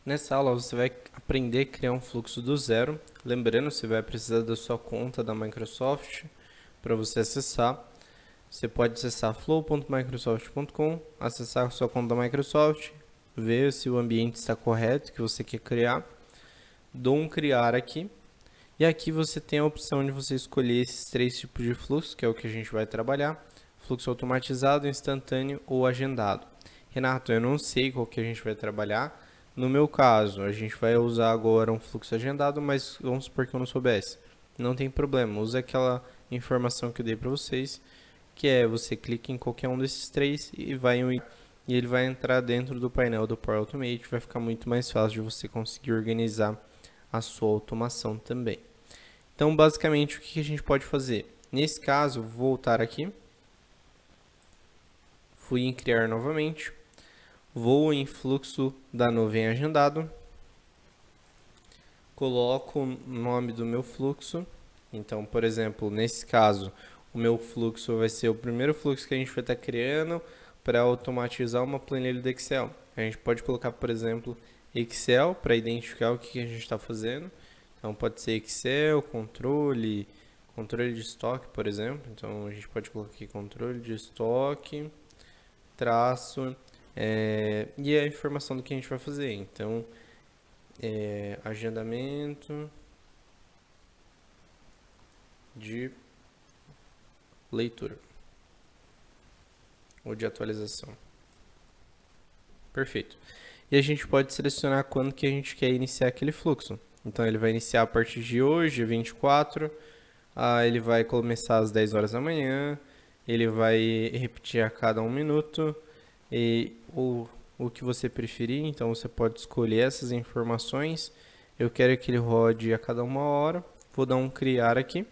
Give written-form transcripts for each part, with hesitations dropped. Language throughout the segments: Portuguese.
Nessa aula você vai aprender a criar um fluxo do zero. Lembrando, você vai precisar da sua conta da Microsoft para você acessar. Você pode acessar flow.microsoft.com, acessar a sua conta da Microsoft, ver se o ambiente está correto que você quer criar. Dou um criar aqui. E aqui você tem a opção de você escolher esses 3 tipos de fluxo, que é o que a gente vai trabalhar. Fluxo automatizado, instantâneo ou agendado. Renato, eu não sei qual que a gente vai trabalhar. No meu caso, a gente vai usar agora um fluxo agendado, mas vamos supor que eu não soubesse. Não tem problema, use aquela informação que eu dei para vocês, que é você clica em qualquer um desses 3 e ele vai entrar dentro do painel do Power Automate. Vai ficar muito mais fácil de você conseguir organizar a sua automação também. Então, basicamente, o que a gente pode fazer? Nesse caso, vou voltar aqui. Fui em criar novamente. Vou em fluxo da nuvem agendado. Coloco o nome do meu fluxo. Então, por exemplo, nesse caso, o meu fluxo vai ser o primeiro fluxo que a gente vai estar criando para automatizar uma planilha do Excel. A gente pode colocar, por exemplo, Excel para identificar o que a gente está fazendo. Então, pode ser Excel, controle de estoque, por exemplo. Então, a gente pode colocar aqui controle de estoque, traço, e a informação do que a gente vai fazer. Então, agendamento de leitura ou de atualização. Perfeito. E a gente pode selecionar quando que a gente quer iniciar aquele fluxo. Então, ele vai iniciar a partir de hoje, 24. Ele vai começar às 10 horas da manhã. Ele vai repetir a cada 1 minuto. E o que você preferir. Então, você pode escolher essas informações. Eu quero que ele rode a cada 1 hora. Vou dar um criar aqui.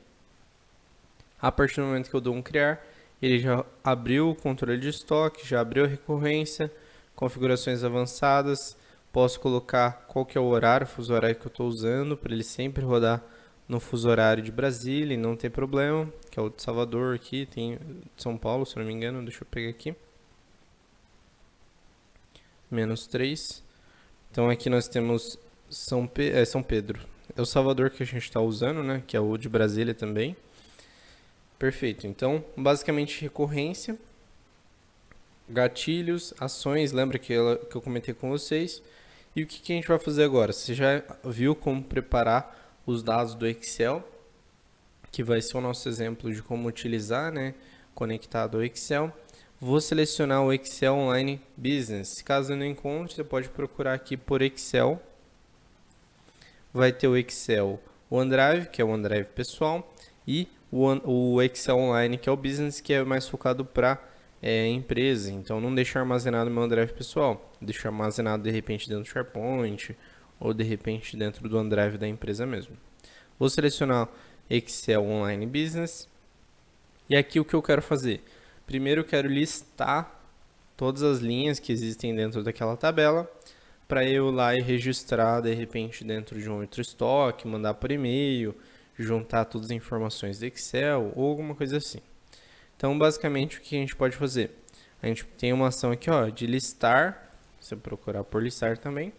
A partir do momento que eu dou um criar, ele já abriu o controle de estoque, já abriu a recorrência, configurações avançadas. Posso colocar qual que é o horário, fuso horário que eu estou usando, para ele sempre rodar no fuso horário de Brasília e não ter problema, que é o de Salvador aqui, tem de São Paulo, se não me engano, deixa eu pegar aqui. -3. Então aqui nós temos São Pedro. É o Salvador que a gente está usando, né? Que é o de Brasília também. Perfeito. Então, basicamente recorrência, gatilhos, ações, lembra que eu comentei com vocês. E o que a gente vai fazer agora? Você já viu como preparar os dados do Excel, que vai ser o nosso exemplo de como utilizar, né? Conectado ao Excel. Vou selecionar o Excel Online Business. Caso eu não encontre, você pode procurar aqui por Excel. Vai ter o Excel OneDrive, que é o OneDrive pessoal, e o Excel Online, que é o Business, que é mais focado para empresa. Então, não deixa armazenado no meu OneDrive pessoal. Deixa armazenado, de repente, dentro do SharePoint, ou, de repente, dentro do OneDrive da empresa mesmo. Vou selecionar Excel Online Business. E aqui o que eu quero fazer? Primeiro eu quero listar todas as linhas que existem dentro daquela tabela, para eu ir lá e registrar, de repente, dentro de um outro estoque, mandar por e-mail, juntar todas as informações do Excel ou alguma coisa assim. Então, basicamente, o que a gente pode fazer? A gente tem uma ação aqui, ó, de listar. Você procurar por listar também.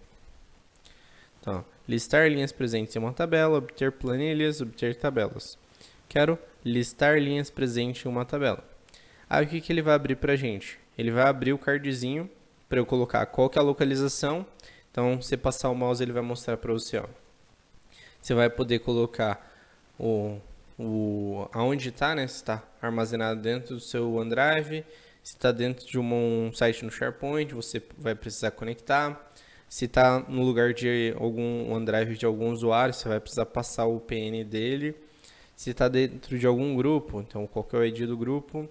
Então, listar linhas presentes em uma tabela, obter planilhas, obter tabelas. Quero listar linhas presentes em uma tabela. Aí, o que ele vai abrir para a gente? Ele vai abrir o cardzinho para eu colocar qual que é a localização. Então, você passar o mouse, ele vai mostrar para você, ó. Você vai poder colocar aonde está, né? Se está armazenado dentro do seu OneDrive, se está dentro de um site no SharePoint, você vai precisar conectar. Se está no lugar de algum OneDrive de algum usuário, você vai precisar passar o PN dele. Se está dentro de algum grupo, então qual que é o ID do grupo.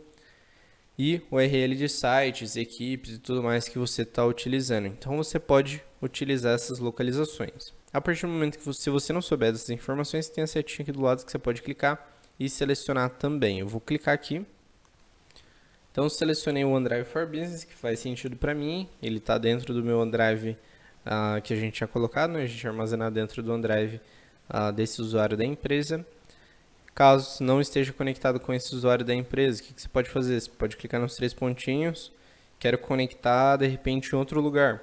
E o URL de sites, equipes e tudo mais que você está utilizando. Então você pode utilizar essas localizações. A partir do momento que se você não souber dessas informações, tem a setinha aqui do lado que você pode clicar e selecionar também. Eu vou clicar aqui. Então selecionei o OneDrive for Business, que faz sentido para mim. Ele está dentro do meu OneDrive que a gente tinha colocado, né? A gente tinha armazenado dentro do OneDrive desse usuário da empresa. Caso não esteja conectado com esse usuário da empresa, o que você pode fazer? Você pode clicar nos 3 pontinhos, quero conectar de repente em outro lugar.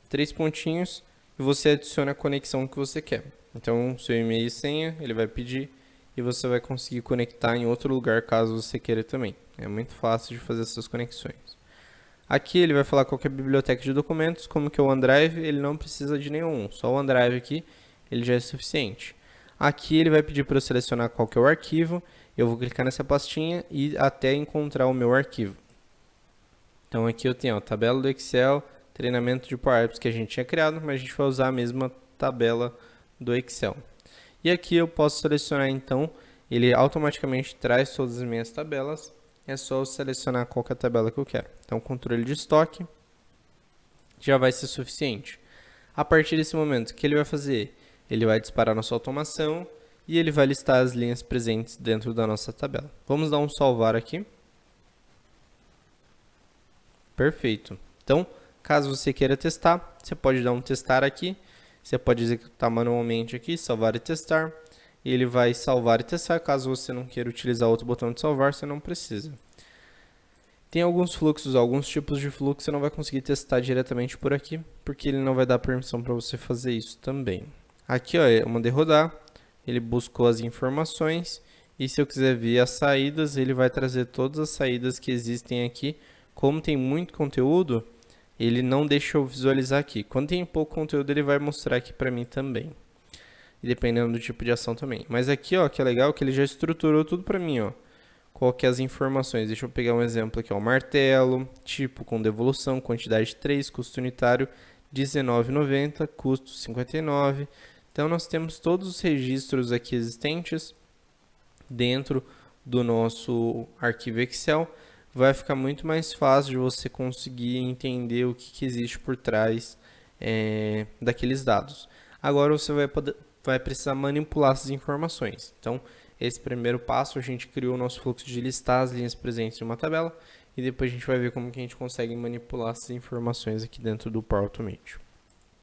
3 pontinhos, e você adiciona a conexão que você quer. Então, seu e-mail e senha, ele vai pedir e você vai conseguir conectar em outro lugar caso você queira também. É muito fácil de fazer essas conexões. Aqui ele vai falar qual que é a biblioteca de documentos, como que é o OneDrive, ele não precisa de nenhum, só o OneDrive aqui, ele já é suficiente. Aqui ele vai pedir para eu selecionar qual que é o arquivo, eu vou clicar nessa pastinha e até encontrar o meu arquivo. Então aqui eu tenho a tabela do Excel, treinamento de Power Apps que a gente tinha criado, mas a gente vai usar a mesma tabela do Excel. E aqui eu posso selecionar então, ele automaticamente traz todas as minhas tabelas, é só eu selecionar qual que é a tabela que eu quero. Então controle de estoque já vai ser suficiente. A partir desse momento, o que ele vai fazer? Ele vai disparar nossa automação e ele vai listar as linhas presentes dentro da nossa tabela. Vamos dar um salvar aqui. Perfeito. Então, caso você queira testar, você pode dar um testar aqui. Você pode executar manualmente aqui, salvar e testar. E ele vai salvar e testar. Caso você não queira utilizar outro botão de salvar, você não precisa. Tem alguns fluxos, alguns tipos de fluxo você não vai conseguir testar diretamente por aqui, porque ele não vai dar permissão para você fazer isso também. Aqui ó, eu mandei rodar, ele buscou as informações e se eu quiser ver as saídas, ele vai trazer todas as saídas que existem aqui. Como tem muito conteúdo, ele não deixa eu visualizar aqui. Quando tem pouco conteúdo, ele vai mostrar aqui para mim também. E dependendo do tipo de ação também. Mas aqui ó, que é legal, que ele já estruturou tudo para mim ó. Qual que é as informações? Deixa eu pegar um exemplo aqui, ó. Martelo, tipo com devolução, quantidade 3, custo unitário R$19,90, custo R$59. Então nós temos todos os registros aqui existentes dentro do nosso arquivo Excel. Vai ficar muito mais fácil de você conseguir entender o que existe por trás daqueles dados. Agora você vai precisar manipular essas informações. Então, esse primeiro passo, a gente criou o nosso fluxo de listar as linhas presentes em uma tabela e depois a gente vai ver como que a gente consegue manipular essas informações aqui dentro do Power Automate.